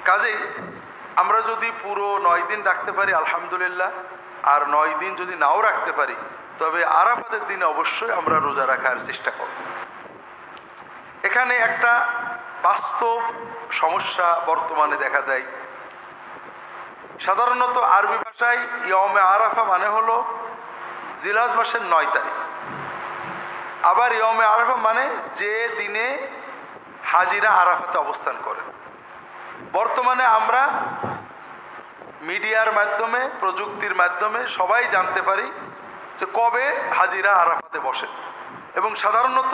কাজেই আমরা যদি পুরো 9 দিন রাখতে পারি আলহামদুলিল্লাহ, আর 9 দিন যদি নাও রাখতে পারি তবে আরাফাতের দিনে অবশ্যই আমরা রোজা রাখার চেষ্টা করব। এখানে একটা বাস্তব সমস্যা বর্তমানে দেখা দেয়। সাধারণত আরবি ভাষায় ইয়মে আরাফা মানে হলো জিলহজ মাসের 9 তারিখ। আবার ইয়মে আরাফা মানে যে দিনে হাজিরা আরাফাতে অবস্থান করে। বর্তমানে আমরা মিডিয়ার মাধ্যমে, প্রযুক্তির মাধ্যমে সবাই জানতে পারি যে কবে হাজিরা আরাফাতে বসে, এবং সাধারণত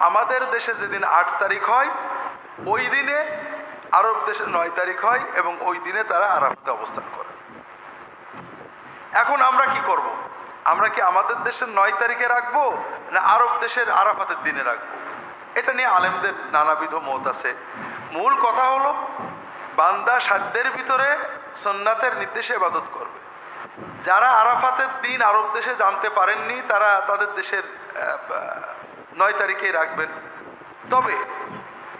আমাদের দেশে যেদিন 8 তারিখ হয় ওই দিনে আরব দেশে 9 তারিখ হয়, এবং ওই দিনে তারা আরাফাতে অবস্থান করে। এখন আমরা কি করব? আমরা কি আমাদের দেশের 9 তারিখে রাখবো না আরব দেশের আরাফাতের দিনে রাখবো? এটা নিয়ে আলেমদের নানাবিধ মত আছে। মূল কথা হলো বান্দা সাধ্যের ভিতরে সুন্নাতের নির্দেশে ইবাদত করবে। যারা আরাফাতের দিন আরব দেশে জানতে পারেননি তারা তাদের দেশের 9 তারিখেই রাখবেন। তবে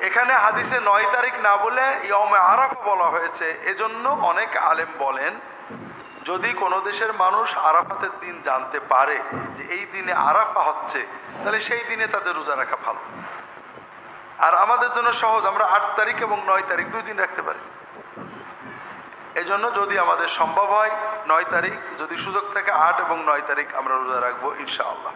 এখানে হাদিসে 9 তারিখ না বলে ইয়মে আরাফা বলা হয়েছে, এজন্য অনেক আলেম বলেন যদি কোনো দেশের মানুষ আরাফাতের দিন জানতে পারে যে এই দিনে আরাফা হচ্ছে, তাহলে সেই দিনে তাদের রোজা রাখা ভালো। আর আমাদের জন্য সহজ, আমরা 8 তারিখ এবং 9 তারিখ 2 দিন রাখতে পারি। এজন্য যদি আমাদের সম্ভব হয় 9 তারিখ, যদি সুযোগ থাকে 8 এবং 9 তারিখ আমরা রোজা রাখবো ইনশাআল্লাহ।